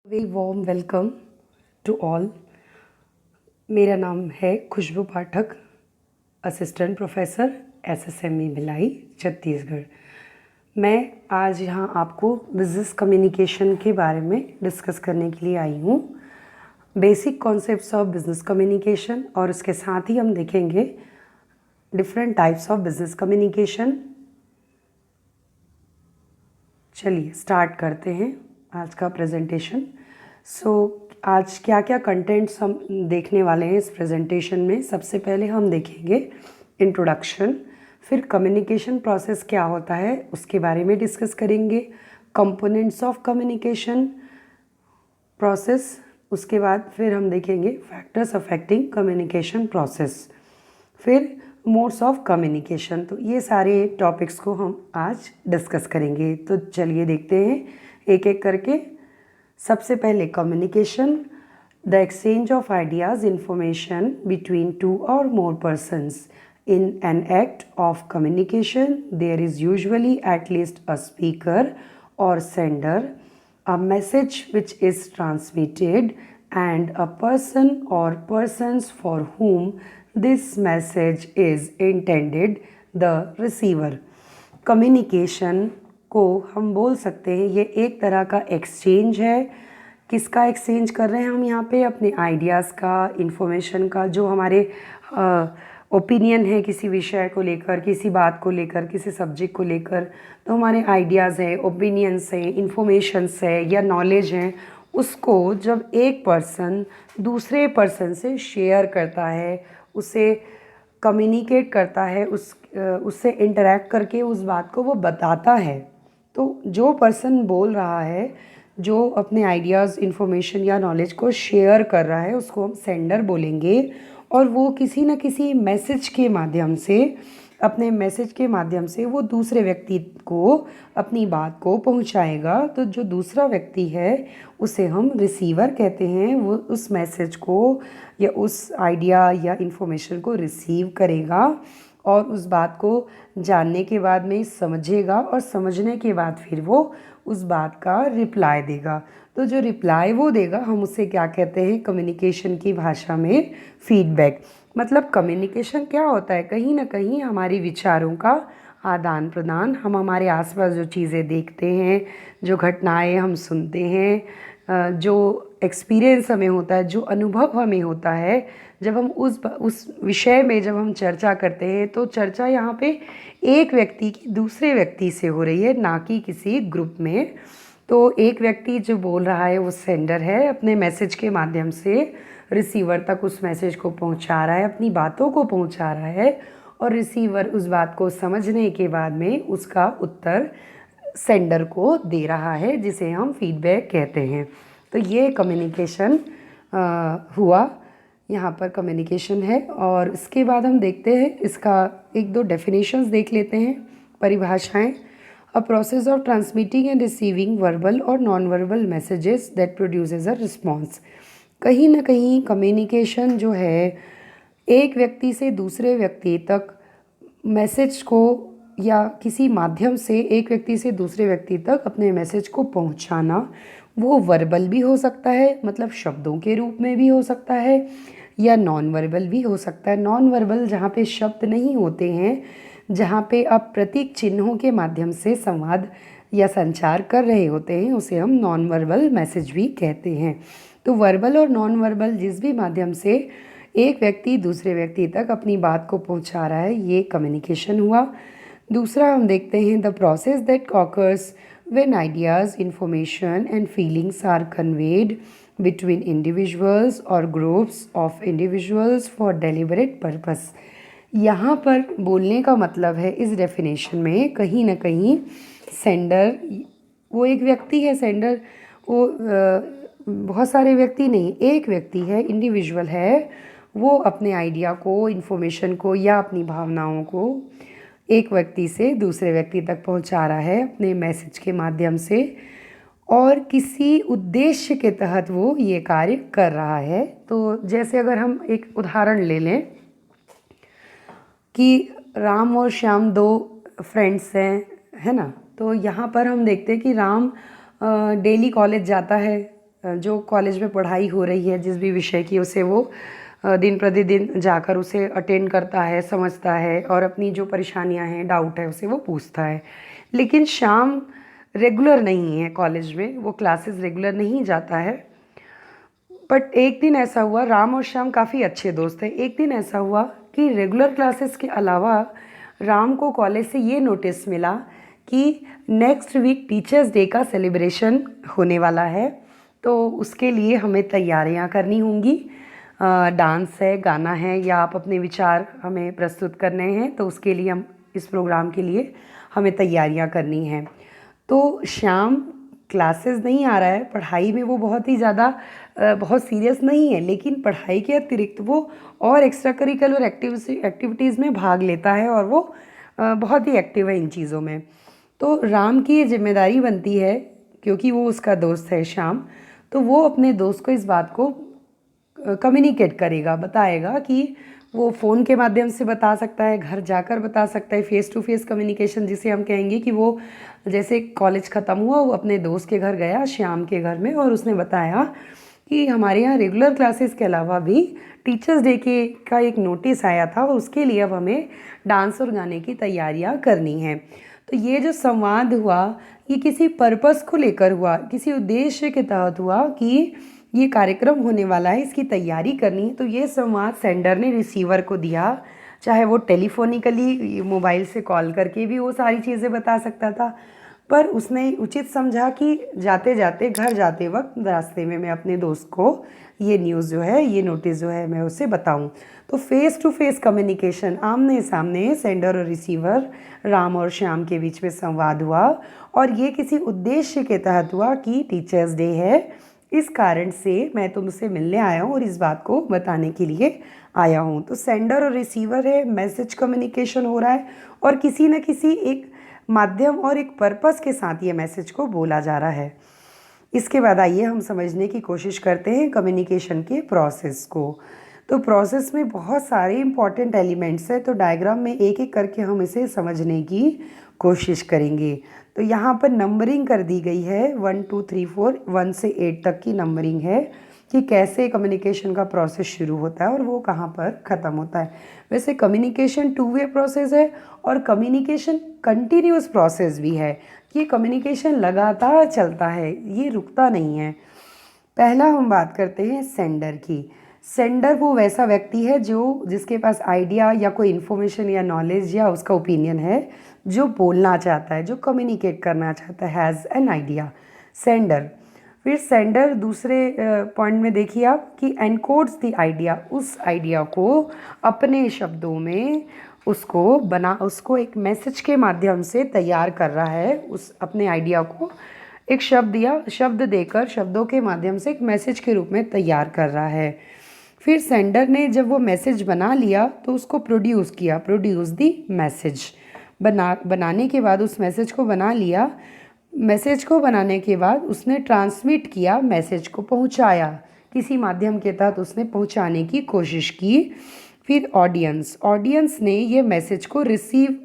Very warm welcome to all. मेरा नाम है Khushbu Pathak, assistant professor SSME Bhilai, Chhattisgarh. मैं आज यहाँ आपको बिज़नेस कम्युनिकेशन के बारे में डिस्कस करने के लिए आई हूँ। Basic concepts of business communication, और उसके साथ ही हम देखेंगे different types of business communication. चलिए स्टार्ट करते हैं आज का प्रेजेंटेशन। आज क्या क्या कंटेंट्स हम देखने वाले हैं इस प्रेजेंटेशन में। सबसे पहले हम देखेंगे इंट्रोडक्शन, फिर कम्युनिकेशन प्रोसेस क्या होता है उसके बारे में डिस्कस करेंगे, कंपोनेंट्स ऑफ कम्युनिकेशन प्रोसेस, उसके बाद फिर हम देखेंगे फैक्टर्स अफेक्टिंग कम्युनिकेशन प्रोसेस, फिर मोड्स ऑफ कम्युनिकेशन। तो ये सारे टॉपिक्स को हम आज डिस्कस करेंगे। तो चलिए देखते हैं एक एक करके। सबसे पहले communication, the exchange of ideas information between two और मोर persons. In an act of communication, there is usually at least a speaker or sender, a message which is transmitted, and a person or persons for whom this message is intended, the receiver. Communication को हम बोल सकते हैं ये एक तरह का exchange है। किसका एक्सचेंज कर रहे हैं हम यहाँ पे? अपने आइडियाज़ का, इन्फॉर्मेशन का, जो हमारे ओपिनियन है किसी विषय को लेकर, किसी बात को लेकर, किसी सब्जेक्ट को लेकर। तो हमारे आइडियाज़ हैं, ओपिनियंस हैं, इन्फॉर्मेशंस है या नॉलेज हैं, उसको जब एक पर्सन दूसरे पर्सन से शेयर करता है, उसे कम्युनिकेट करता है, उससे इंटरेक्ट करके उस बात को वो बताता है। तो जो पर्सन बोल रहा है, जो अपने आइडियाज़, इन्फॉर्मेशन या नॉलेज को शेयर कर रहा है, उसको हम सेंडर बोलेंगे। और वो किसी न किसी मैसेज के माध्यम से, अपने मैसेज के माध्यम से वो दूसरे व्यक्ति को अपनी बात को पहुंचाएगा। तो जो दूसरा व्यक्ति है उसे हम रिसीवर कहते हैं। वो उस मैसेज को या उस आइडिया या इन्फॉर्मेशन को रिसीव करेगा और उस बात को जानने के बाद में समझेगा, और समझने के बाद फिर वो उस बात का रिप्लाई देगा। तो जो रिप्लाई वो देगा हम उसे क्या कहते हैं कम्युनिकेशन की भाषा में? फीडबैक। मतलब कम्युनिकेशन क्या होता है? कहीं ना कहीं हमारी विचारों का आदान प्रदान। हम हमारे आसपास जो चीज़ें देखते हैं, जो घटनाएं हम सुनते हैं, जो एक्सपीरियंस हमें होता है, जो अनुभव हमें होता है, जब हम उस विषय में जब हम चर्चा करते हैं, तो चर्चा यहाँ पे एक व्यक्ति की दूसरे व्यक्ति से हो रही है, ना कि किसी ग्रुप में। तो एक व्यक्ति जो बोल रहा है वो सेंडर है, अपने मैसेज के माध्यम से रिसीवर तक उस मैसेज को पहुंचा रहा है, अपनी बातों को पहुंचा रहा है, और रिसीवर उस बात को समझने के बाद में उसका उत्तर सेंडर को दे रहा है, जिसे हम फीडबैक कहते हैं। तो ये कम्युनिकेशन हुआ, यहाँ पर कम्युनिकेशन है। और इसके बाद हम देखते हैं इसका एक दो डेफिनेशंस देख लेते हैं, परिभाषाएं। A process of transmitting and receiving verbal or non-verbal messages that produces a response। कहीं ना कहीं कम्युनिकेशन जो है एक व्यक्ति से दूसरे व्यक्ति तक मैसेज को, या किसी माध्यम से एक व्यक्ति से दूसरे व्यक्ति तक अपने मैसेज को पहुंचाना, वो वर्बल भी हो सकता है, मतलब शब्दों के रूप में भी हो सकता है, या नॉन वर्बल भी हो सकता है। नॉन वर्बल जहाँ पे शब्द नहीं होते हैं, जहाँ पे आप प्रतीक चिन्हों के माध्यम से संवाद या संचार कर रहे होते हैं, उसे हम नॉन वर्बल मैसेज भी कहते हैं। तो वर्बल और नॉन वर्बल जिस भी माध्यम से एक व्यक्ति दूसरे व्यक्ति तक अपनी बात को पहुंचा रहा है, ये कम्युनिकेशन हुआ। दूसरा हम देखते हैं the process that occurs when ideas, information and feelings are conveyed between individuals or groups of individuals for deliberate purpose। यहाँ पर बोलने का मतलब है इस डेफिनेशन में कहीं ना कहीं सेंडर वो एक व्यक्ति है। सेंडर वो बहुत सारे व्यक्ति नहीं, एक व्यक्ति है, इंडिविजुअल है। वो अपने आइडिया को, इन्फॉर्मेशन को या अपनी भावनाओं को एक व्यक्ति से दूसरे व्यक्ति तक पहुंचा रहा है अपने मैसेज के माध्यम से, और किसी उद्देश्य के तहत वो ये कार्य कर रहा है। तो जैसे अगर हम एक उदाहरण ले लें कि राम और श्याम दो फ्रेंड्स हैं, है ना। तो यहाँ पर हम देखते हैं कि राम डेली कॉलेज जाता है, जो कॉलेज में पढ़ाई हो रही है जिस भी विषय की, उसे वो दिन प्रतिदिन जाकर उसे अटेंड करता है, समझता है और अपनी जो परेशानियां हैं, डाउट है, उसे वो पूछता है। लेकिन श्याम रेगुलर नहीं है कॉलेज में, वो क्लासेस रेगुलर नहीं जाता है। बट एक दिन ऐसा हुआ, राम और श्याम काफ़ी अच्छे दोस्त हैं। एक दिन ऐसा हुआ कि रेगुलर क्लासेस के अलावा राम को कॉलेज से ये नोटिस मिला कि नेक्स्ट वीक टीचर्स डे का सेलिब्रेशन होने वाला है, तो उसके लिए हमें तैयारियां करनी होंगी। डांस है, गाना है, या आप अपने विचार हमें प्रस्तुत करने हैं, तो उसके लिए हम इस प्रोग्राम के लिए हमें तैयारियां करनी हैं। तो श्याम क्लासेस नहीं आ रहा है, पढ़ाई में वो बहुत ही ज़्यादा बहुत सीरियस नहीं है, लेकिन पढ़ाई के अतिरिक्त वो और एक्स्ट्रा करिकुलर एक्टिविटीज़ में भाग लेता है और वो बहुत ही एक्टिव है इन चीज़ों में। तो राम की ये जिम्मेदारी बनती है, क्योंकि वो उसका दोस्त है श्याम, तो वो अपने दोस्त को इस बात को कम्युनिकेट करेगा, बताएगा कि वो फ़ोन के माध्यम से बता सकता है, घर जाकर बता सकता है, फ़ेस टू फेस कम्युनिकेशन जिसे हम कहेंगे, कि वो जैसे कॉलेज ख़त्म हुआ, वो अपने दोस्त के घर गया, श्याम के घर में, और उसने बताया कि हमारे यहाँ रेगुलर क्लासेस के अलावा भी टीचर्स डे के का एक नोटिस आया था और उसके लिए अब हमें डांस और गाने की तैयारियाँ करनी हैं। तो ये जो संवाद हुआ, ये किसी पर्पस को लेकर हुआ, किसी उद्देश्य के तहत हुआ कि ये कार्यक्रम होने वाला है, इसकी तैयारी करनी है। तो ये संवाद सेंडर ने रिसीवर को दिया, चाहे वो टेलीफोनिकली मोबाइल से कॉल करके भी वो सारी चीज़ें बता सकता था, पर उसने उचित समझा कि जाते जाते, घर जाते वक्त रास्ते में मैं अपने दोस्त को ये न्यूज़ जो है, ये नोटिस जो है, मैं उसे बताऊं। तो फेस टू फेस कम्युनिकेशन, आमने सामने सेंडर और रिसीवर, राम और श्याम के बीच में संवाद हुआ, और ये किसी उद्देश्य के तहत हुआ कि टीचर्स डे है, इस कारण से मैं तुमसे मिलने आया हूँ और इस बात को बताने के लिए आया हूँ। तो सेंडर और रिसीवर है, मैसेज कम्युनिकेशन हो रहा है, और किसी न किसी एक माध्यम और एक पर्पस के साथ ये मैसेज को बोला जा रहा है। इसके बाद आइए हम समझने की कोशिश करते हैं कम्युनिकेशन के प्रोसेस को। तो प्रोसेस में बहुत सारे इंपॉर्टेंट एलिमेंट्स हैं, तो डायग्राम में एक एक करके हम इसे समझने की कोशिश करेंगे। तो यहाँ पर नंबरिंग कर दी गई है, 1 2 3 4, 1 से 8 तक की नंबरिंग है कि कैसे कम्युनिकेशन का प्रोसेस शुरू होता है और वो कहाँ पर ख़त्म होता है। वैसे कम्युनिकेशन टू वे प्रोसेस है और कम्युनिकेशन कंटिन्यूअस प्रोसेस भी है, ये कम्युनिकेशन लगातार चलता है, ये रुकता नहीं है। पहला हम बात करते हैं सेंडर की। सेंडर वो वैसा व्यक्ति है जिसके पास आइडिया या कोई इन्फॉर्मेशन या नॉलेज या उसका ओपिनियन है, जो बोलना चाहता है, जो कम्युनिकेट करना चाहता है, हैज़ एन आइडिया, सेंडर। फिर सेंडर दूसरे पॉइंट में देखिए आप कि एनकोड्स द आइडिया, उस आइडिया को अपने शब्दों में उसको एक मैसेज के माध्यम से तैयार कर रहा है। उस अपने आइडिया को एक शब्द देकर, शब्दों के माध्यम से एक मैसेज के रूप में तैयार कर रहा है। फिर सेंडर ने जब वो मैसेज बना लिया तो उसको प्रोड्यूस किया, प्रोड्यूस दी मैसेज। बनाने के बाद उस मैसेज को बना लिया, मैसेज को बनाने के बाद उसने ट्रांसमिट किया, मैसेज को पहुंचाया, किसी माध्यम के तहत उसने पहुंचाने की कोशिश की। फिर ऑडियंस ने ये मैसेज को रिसीव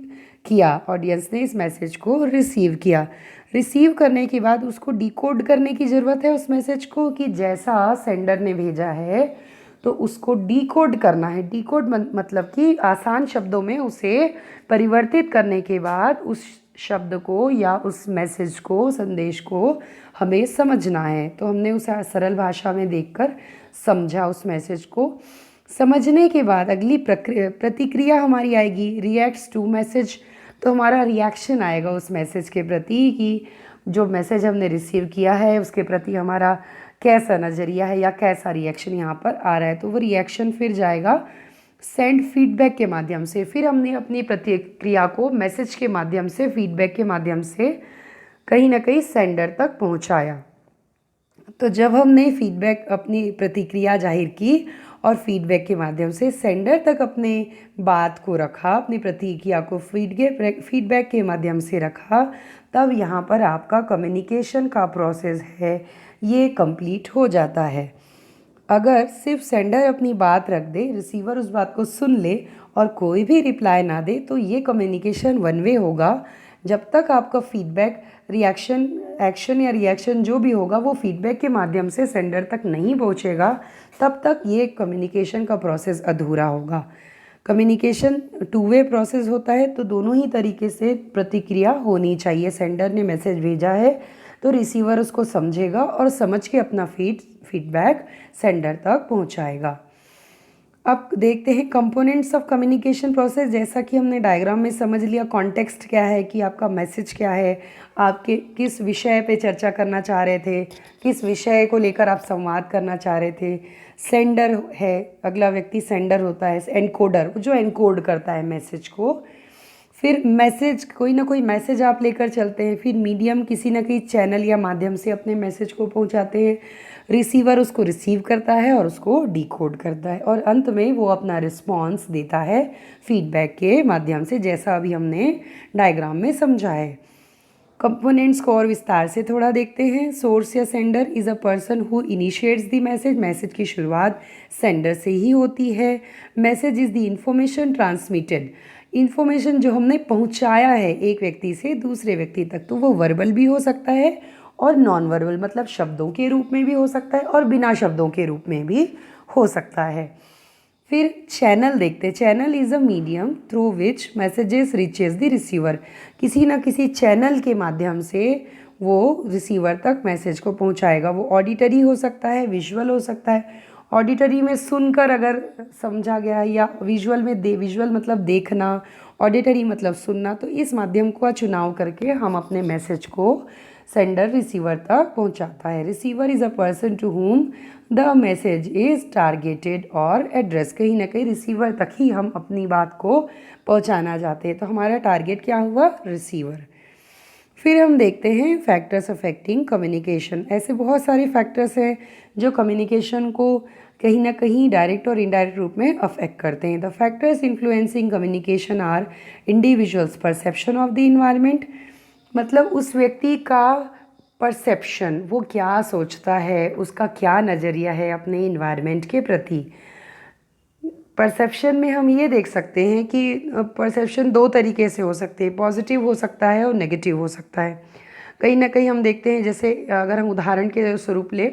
किया, ऑडियंस ने इस मैसेज को रिसीव किया। रिसीव करने के बाद उसको डिकोड करने की ज़रूरत है उस मैसेज को, कि जैसा सेंडर ने भेजा है तो उसको डिकोड करना है। डिकोड मतलब कि आसान शब्दों में उसे परिवर्तित करने के बाद उस शब्द को या उस मैसेज को, संदेश को हमें समझना है। तो हमने उसे सरल भाषा में देखकर समझा उस मैसेज को। समझने के बाद अगली प्रतिक्रिया हमारी आएगी, रिएक्ट्स टू मैसेज। तो हमारा रिएक्शन आएगा उस मैसेज के प्रति कि जो मैसेज हमने रिसीव किया है उसके प्रति हमारा कैसा नज़रिया है या कैसा रिएक्शन यहाँ पर आ रहा है। तो वो रिएक्शन फिर जाएगा सेंड फीडबैक के माध्यम से। फिर हमने अपनी प्रतिक्रिया को मैसेज के माध्यम से, फीडबैक के माध्यम से कहीं ना कहीं सेंडर तक पहुँचाया। तो जब हमने फीडबैक, अपनी प्रतिक्रिया जाहिर की और फीडबैक के माध्यम से सेंडर तक अपने बात को रखा, अपनी प्रतिक्रिया को फीडबैक के माध्यम से रखा, तब यहाँ पर आपका कम्युनिकेशन का प्रोसेस है ये कंप्लीट हो जाता है। अगर सिर्फ सेंडर अपनी बात रख दे, रिसीवर उस बात को सुन ले और कोई भी रिप्लाई ना दे, तो ये कम्युनिकेशन वन वे होगा, जब तक आपका फीडबैक रिएक्शन एक्शन या रिएक्शन जो भी होगा वो फीडबैक के माध्यम से सेंडर तक नहीं पहुंचेगा, तब तक ये कम्युनिकेशन का प्रोसेस अधूरा होगा। कम्युनिकेशन टू वे प्रोसेस होता है, तो दोनों ही तरीके से प्रतिक्रिया होनी चाहिए। सेंडर ने मैसेज भेजा है तो रिसीवर उसको समझेगा और समझ के अपना फीडबैक सेंडर तक पहुंचाएगा। अब देखते हैं कंपोनेंट्स ऑफ कम्युनिकेशन प्रोसेस। जैसा कि हमने डायग्राम में समझ लिया कॉन्टेक्स्ट क्या है, कि आपका मैसेज क्या है, आपके किस विषय पे चर्चा करना चाह रहे थे, किस विषय को लेकर आप संवाद करना चाह रहे थे। सेंडर है, अगला व्यक्ति सेंडर होता है, एनकोडर जो एनकोड करता है मैसेज को। फिर मैसेज, कोई ना कोई मैसेज आप लेकर चलते हैं। फिर मीडियम किसी ना किसी चैनल या माध्यम से अपने मैसेज को पहुंचाते हैं। रिसीवर उसको रिसीव करता है और उसको डिकोड करता है, और अंत में वो अपना रिस्पॉन्स देता है फीडबैक के माध्यम से, जैसा अभी हमने डायग्राम में समझा है। कंपोनेंट्स को और विस्तार से थोड़ा देखते हैं। सोर्स या sender is a person who initiates the message. Message की शुरुआत सेंडर से ही होती है। Message is the information transmitted. Information जो हमने पहुंचाया है एक व्यक्ति से दूसरे व्यक्ति तक, तो वो वर्बल भी हो सकता है और नॉन वर्बल, मतलब शब्दों के रूप में भी हो सकता है और बिना शब्दों के रूप में भी हो सकता है। फिर चैनल देखते हैं। Channel is a medium through which messages reaches the receiver. किसी ना किसी चैनल के माध्यम से वो रिसीवर तक मैसेज को पहुंचाएगा। वो ऑडिटरी हो सकता है, विजुअल हो सकता है। ऑडिटरी में सुनकर अगर समझा गया, या विजुअल में विजुअल मतलब देखना, ऑडिटरी मतलब सुनना, तो इस माध्यम का चुनाव करके हम अपने मैसेज को सेंडर रिसीवर तक पहुंचाता है। Receiver is a person to whom the message is targeted और एड्रेस। कहीं ना कहीं रिसीवर तक ही हम अपनी बात को पहुंचाना चाहते हैं, तो हमारा टारगेट क्या हुआ? रिसीवर। फिर हम देखते हैं फैक्टर्स अफेक्टिंग कम्युनिकेशन। ऐसे बहुत सारे फैक्टर्स हैं जो कम्युनिकेशन को कहीं ना कहीं डायरेक्ट और इनडायरेक्ट रूप में अफेक्ट करते हैं। The factors influencing communication are individuals perception of the environment, मतलब उस व्यक्ति का परसेप्शन, वो क्या सोचता है, उसका क्या नज़रिया है अपने इन्वायरमेंट के प्रति। परसेप्शन में हम ये देख सकते हैं कि परसेप्शन दो तरीके से हो सकते हैं, पॉजिटिव हो सकता है और नेगेटिव हो सकता है। कहीं ना कहीं हम देखते हैं, जैसे अगर हम उदाहरण के स्वरूप ले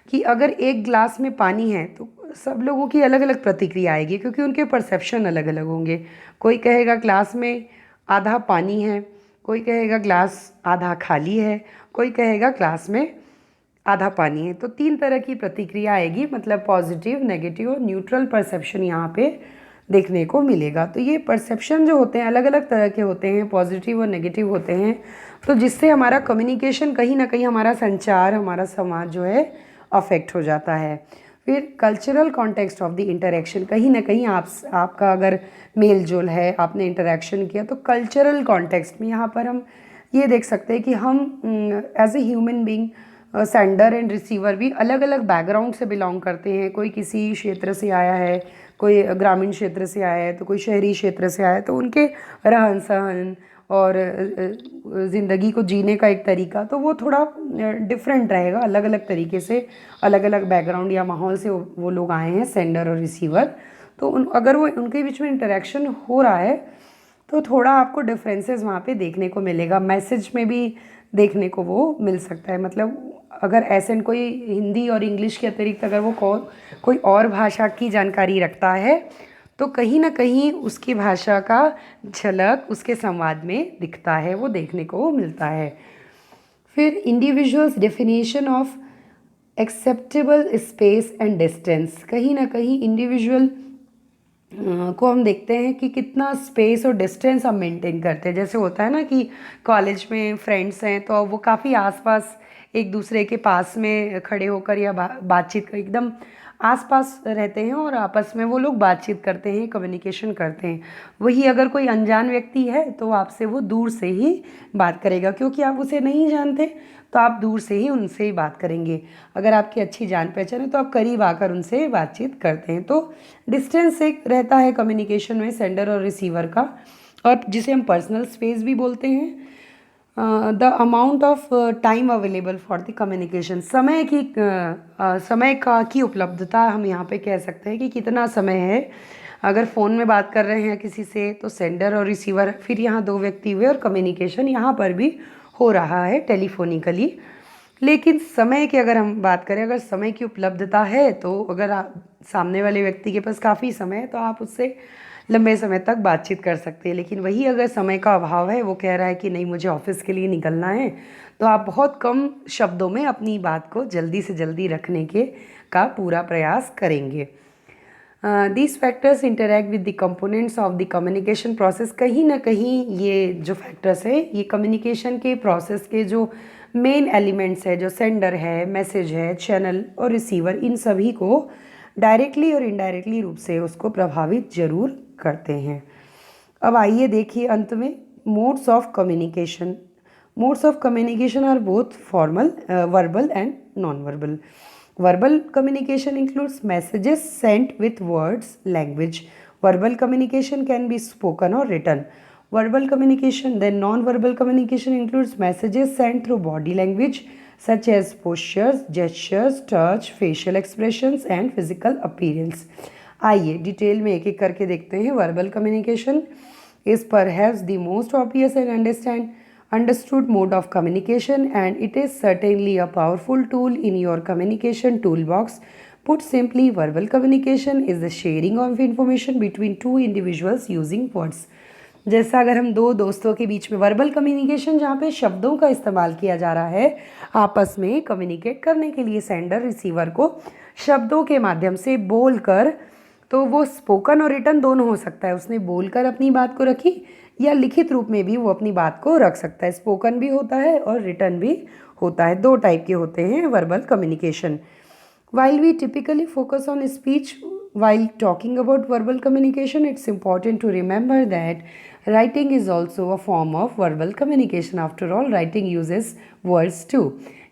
कि अगर एक गिलास में पानी है तो सब लोगों की अलग अलग प्रतिक्रिया आएगी, क्योंकि उनके परसेप्शन अलग अलग होंगे। कोई कहेगा ग्लास में आधा पानी है, कोई कहेगा ग्लास आधा खाली है, कोई कहेगा ग्लास में आधा पानी है। तो तीन तरह की प्रतिक्रिया आएगी, मतलब पॉजिटिव, नेगेटिव और न्यूट्रल परसेप्शन यहाँ पे देखने को मिलेगा। तो ये परसेप्शन जो होते हैं अलग अलग तरह के होते हैं, पॉजिटिव और नेगेटिव होते हैं, तो जिससे हमारा कम्युनिकेशन, कहीं ना कहीं हमारा संचार, हमारा समाज जो है अफेक्ट हो जाता है। फिर cultural context of the interaction, कहीं ना कहीं आपका अगर मेल जोल है, आपने इंटरेक्शन किया, तो कल्चरल कॉन्टेक्स्ट में यहाँ पर हम ये देख सकते हैं कि हम as a human being, sender and receiver भी अलग अलग बैकग्राउंड से बिलोंग करते हैं। कोई किसी क्षेत्र से आया है, कोई ग्रामीण क्षेत्र से आया है, तो कोई शहरी क्षेत्र से आया है, तो उनके रहन सहन और ज़िंदगी को जीने का एक तरीका, तो वो थोड़ा डिफरेंट रहेगा। अलग अलग तरीके से, अलग अलग बैकग्राउंड या माहौल से वो लोग आए हैं, सेंडर और रिसीवर। तो अगर वो उनके बीच में इंटरेक्शन हो रहा है तो थोड़ा आपको डिफरेंसेस वहाँ पे देखने को मिलेगा। मैसेज में भी देखने को वो मिल सकता है, मतलब अगर एसेंट कोई हिंदी और इंग्लिश के अतिरिक्त अगर वो कोई और भाषा की जानकारी रखता है, तो कहीं ना कहीं उसकी भाषा का झलक उसके संवाद में दिखता है, वो देखने को मिलता है। फिर individuals definition of acceptable space and distance, कहीं ना कहीं इंडिविजुअल को हम देखते हैं कि कितना स्पेस और डिस्टेंस हम मेंटेन करते हैं। जैसे होता है ना कि कॉलेज में फ्रेंड्स हैं तो वो काफ़ी आसपास एक दूसरे के पास में खड़े होकर या बातचीत एकदम आसपास रहते हैं और आपस में वो लोग बातचीत करते हैं, कम्युनिकेशन करते हैं। वही अगर कोई अनजान व्यक्ति है तो आपसे वो दूर से ही बात करेगा, क्योंकि आप उसे नहीं जानते, तो आप दूर से ही उनसे ही बात करेंगे। अगर आपकी अच्छी जान पहचान है तो आप करीब आकर उनसे बातचीत करते हैं। तो डिस्टेंस एक रहता है कम्युनिकेशन में सेंडर और रिसीवर का, और जिसे हम पर्सनल स्पेस भी बोलते हैं। The amount of time available for the communication, समय की उपलब्धता हम यहाँ पे कह सकते हैं कि कितना समय है अगर फ़ोन में बात कर रहे हैं किसी से तो सेंडर और रिसीवर, फिर यहाँ दो व्यक्ति हुए और कम्युनिकेशन यहाँ पर भी हो रहा है टेलीफोनिकली। लेकिन समय की अगर हम बात करें, अगर समय की उपलब्धता है तो अगर सामने वाले व्यक्ति के पास काफ़ी समय है तो आप उससे लंबे समय तक बातचीत कर सकते हैं। लेकिन वही अगर समय का अभाव है, वो कह रहा है कि नहीं मुझे ऑफिस के लिए निकलना है, तो आप बहुत कम शब्दों में अपनी बात को जल्दी से जल्दी रखने के का पूरा प्रयास करेंगे। These factors interact with the components of the communication process. कहीं ना कहीं ये जो फैक्टर्स है ये कम्युनिकेशन के प्रोसेस के जो मेन एलिमेंट्स है, जो सेंडर है, मैसेज है, चैनल और रिसीवर, इन सभी को डायरेक्टली और इनडायरेक्टली रूप से उसको प्रभावित जरूर करते हैं। अब आइए देखिए अंत में modes of communication. Modes of communication are both formal, verbal and non verbal. Verbal communication includes messages sent with words, language. Verbal communication can be spoken or written. Verbal communication, then non-verbal communication includes messages sent through body language such as postures, gestures, touch, facial expressions and physical appearance. आइए detail में एक एक करके देखते हैं। Verbal communication is perhaps the most obvious and understood mode of communication, and it is certainly a powerful tool in your communication toolbox. Put simply, verbal communication is the sharing of information between two individuals using words. जैसा अगर हम दो दोस्तों के बीच में verbal communication, जहाँ पे शब्दों का इस्तेमाल किया जा रहा है आपस में कम्युनिकेट करने के लिए, सेंडर रिसीवर को शब्दों के माध्यम से बोलकर, तो वो स्पोकन और रिटन दोनों हो सकता है। उसने बोलकर अपनी बात को रखी या लिखित रूप में भी वो अपनी बात को रख सकता है। स्पोकन भी होता है और रिटन भी होता है, दो टाइप के होते हैं verbal communication. While we typically focus on speech while talking about verbal communication, it's important to remember that writing is also a form of verbal communication. After all, writing uses words too.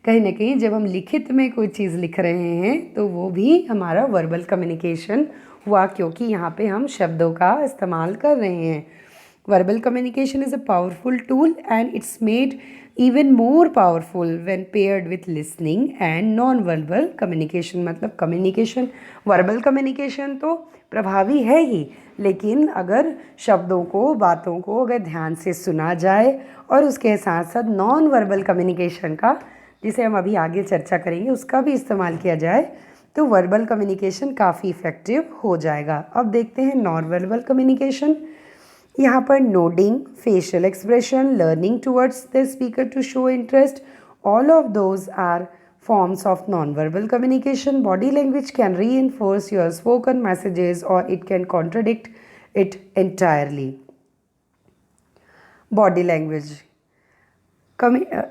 कहीं ना कहीं जब हम लिखित में कोई चीज़ लिख रहे हैं तो वो भी हमारा वर्बल कम्युनिकेशन हुआ, क्योंकि यहाँ पे हम शब्दों का इस्तेमाल कर रहे हैं। Verbal communication is a powerful tool and it's made even more powerful when paired with listening and non-verbal communication। मतलब communication, verbal communication तो प्रभावी है ही, लेकिन अगर शब्दों को, बातों को अगर ध्यान से सुना जाए और उसके साथ साथ नॉन वर्बल कम्युनिकेशन का, जिसे हम अभी आगे चर्चा करेंगे, उसका भी इस्तेमाल किया जाए तो वर्बल कम्युनिकेशन काफ़ी इफ़ेक्टिव हो जाएगा। अब देखते हैं नॉन वर्बल कम्युनिकेशन। यहाँ पर nodding, facial expression, leaning towards the speaker to show interest, all of those are forms of non-verbal communication. Body language can reinforce your spoken messages or it can contradict it entirely. Body language,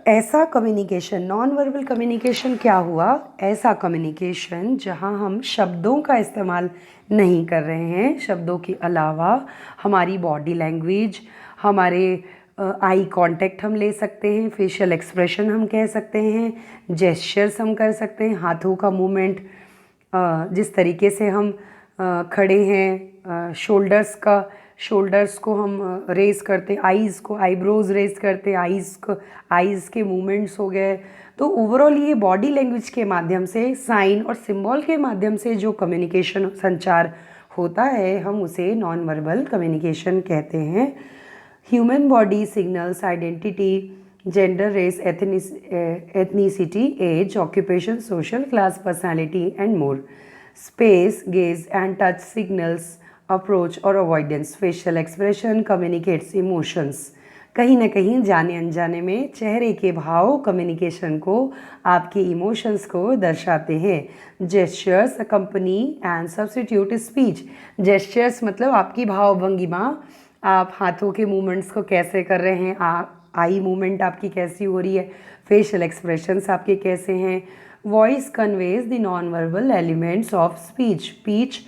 ऐसा communication, non verbal communication क्या हुआ? ऐसा communication जहाँ हम शब्दों का इस्तेमाल नहीं कर रहे हैं, शब्दों के अलावा हमारी बॉडी लैंग्वेज, हमारे आई कांटेक्ट हम ले सकते हैं, फेशियल एक्सप्रेशन हम कह सकते हैं, जेस्चर्स हम कर सकते हैं, हाथों का मूवमेंट, जिस तरीके से हम खड़े हैं, शोल्डर्स को हम रेज़ करते हैं, आईज़ को, आईब्रोज रेज़ करते हैं, आईज़ के मूवमेंट्स हो गए। तो ओवरऑल ये बॉडी लैंग्वेज के माध्यम से, साइन और सिंबल के माध्यम से जो कम्युनिकेशन, संचार होता है, हम उसे नॉन वर्बल कम्युनिकेशन कहते हैं। Human body signals identity, gender, race, ethnicity, age, occupation, social class, personality and more. Space, gaze and touch signals approach और avoidance. Facial expression communicates emotions. कहीं ना कहीं जाने अनजाने में चेहरे के भाव कम्युनिकेशन को, आपके इमोशंस को दर्शाते हैं। Gestures accompany and substitute speech. Gestures मतलब आपकी भाव भंगिमा, आप हाथों के मूवमेंट्स को कैसे कर रहे हैं, आई मूवमेंट आपकी कैसी हो रही है, फेशियल एक्सप्रेशंस आपके कैसे हैं। Voice conveys the non verbal elements of speech. Pitch,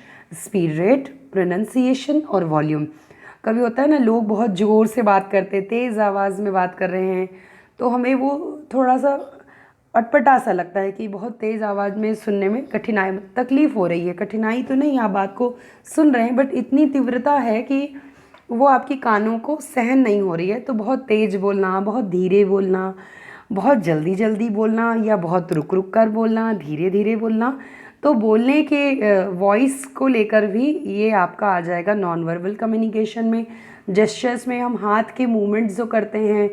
speed rate, pronunciation और वॉल्यूम। कभी होता है ना, लोग बहुत ज़ोर से बात करते, तेज़ आवाज़ में बात कर रहे हैं, तो हमें वो थोड़ा सा अटपटा सा लगता है कि बहुत तेज़ आवाज़ में सुनने में कठिनाई, तकलीफ़ हो रही है। कठिनाई तो नहीं, आप बात को सुन रहे हैं, बट इतनी तीव्रता है कि वो आपकी कानों को सहन नहीं हो रही है। तो बहुत तेज़ बोलना, बहुत धीरे बोलना, बहुत जल्दी जल्दी बोलना या बहुत रुक रुक कर बोलना, धीरे धीरे बोलना। तो बोलने के वॉइस को लेकर भी ये आपका आ जाएगा नॉन वर्बल कम्युनिकेशन में। जेस्चर्स में हम हाथ के मूवमेंट्स जो करते हैं,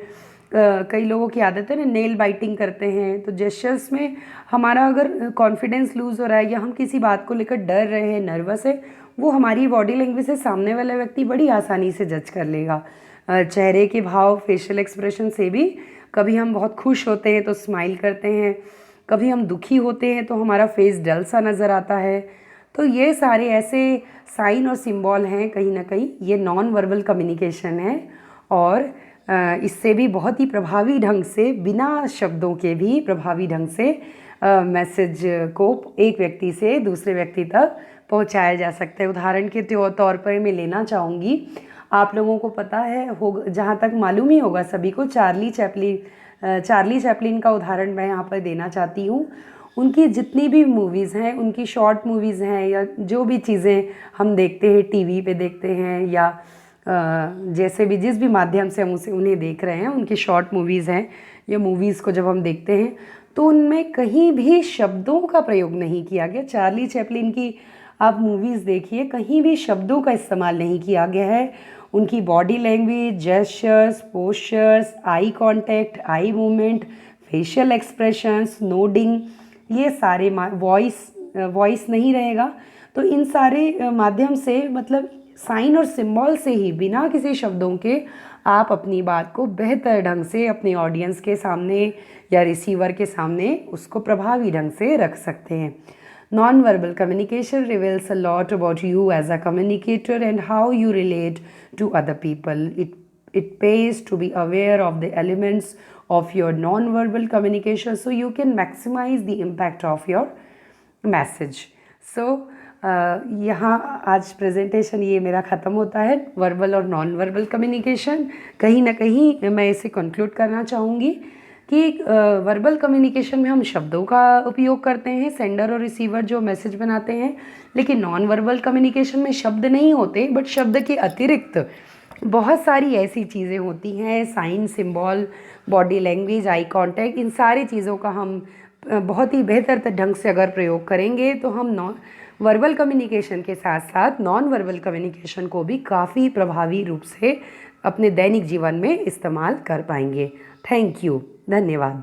कई लोगों की आदत है ना नेल बाइटिंग करते हैं, तो जेस्चर्स में हमारा अगर कॉन्फिडेंस लूज़ हो रहा है या हम किसी बात को लेकर डर रहे हैं, नर्वस है, वो हमारी बॉडी लैंग्वेज से सामने वाला व्यक्ति बड़ी आसानी से जज कर लेगा। चेहरे के भाव, फेशियल एक्सप्रेशन से भी कभी हम बहुत खुश होते हैं तो स्माइल करते हैं, कभी हम दुखी होते हैं तो हमारा फेस डल सा नज़र आता है। तो ये सारे ऐसे साइन और सिंबल हैं, कहीं ना कहीं ये नॉन वर्बल कम्युनिकेशन है। और इससे भी बहुत ही प्रभावी ढंग से, बिना शब्दों के भी प्रभावी ढंग से मैसेज को एक व्यक्ति से दूसरे व्यक्ति तक पहुंचाया जा सकता है। उदाहरण के तौर पर मैं लेना चाहूँगी, आप लोगों को पता है हो, जहाँ तक मालूम ही होगा सभी को, चार्ली चैपलिन का उदाहरण मैं यहाँ पर देना चाहती हूँ। उनकी जितनी भी मूवीज़ हैं, उनकी शॉर्ट मूवीज़ हैं या जो भी चीज़ें हम देखते हैं, टीवी पे देखते हैं या जैसे भी जिस भी माध्यम से हम उन्हें देख रहे हैं, उनकी शॉर्ट मूवीज़ हैं या मूवीज़ को जब हम देखते हैं तो उनमें कहीं भी शब्दों का प्रयोग नहीं किया गया। चार्ली चैपलिन की आप मूवीज़ देखिए, कहीं भी शब्दों का इस्तेमाल नहीं किया गया है। उनकी body language, gestures, postures, eye contact, eye movement, facial expressions, nodding, ये सारे वॉइस नहीं रहेगा। तो इन सारे माध्यम से, मतलब साइन और सिंबल से ही, बिना किसी शब्दों के आप अपनी बात को बेहतर ढंग से अपने ऑडियंस के सामने या रिसीवर के सामने उसको प्रभावी ढंग से रख सकते हैं। Non-verbal communication reveals a lot about you as a communicator and how you relate to other people. It pays to be aware of the elements of your non-verbal communication so you can maximize the impact of your message. So यहाँ आज presentation ये मेरा ख़त्म होता है, verbal और non verbal communication. कहीं ना कहीं मैं इसे कंक्लूड करना चाहूँगी कि वर्बल कम्युनिकेशन में हम शब्दों का उपयोग करते हैं, सेंडर और रिसीवर जो मैसेज बनाते हैं, लेकिन नॉन वर्बल कम्युनिकेशन में शब्द नहीं होते, बट शब्द के अतिरिक्त बहुत सारी ऐसी चीज़ें होती हैं, sign, symbol, body language, eye contact, इन सारी चीज़ों का हम बहुत ही बेहतर ढंग से अगर प्रयोग करेंगे तो हम वर्बल कम्युनिकेशन के साथ साथ नॉन वर्बल कम्युनिकेशन को भी काफ़ी प्रभावी रूप से अपने दैनिक जीवन में इस्तेमाल कर पाएंगे। थैंक यू, धन्यवाद।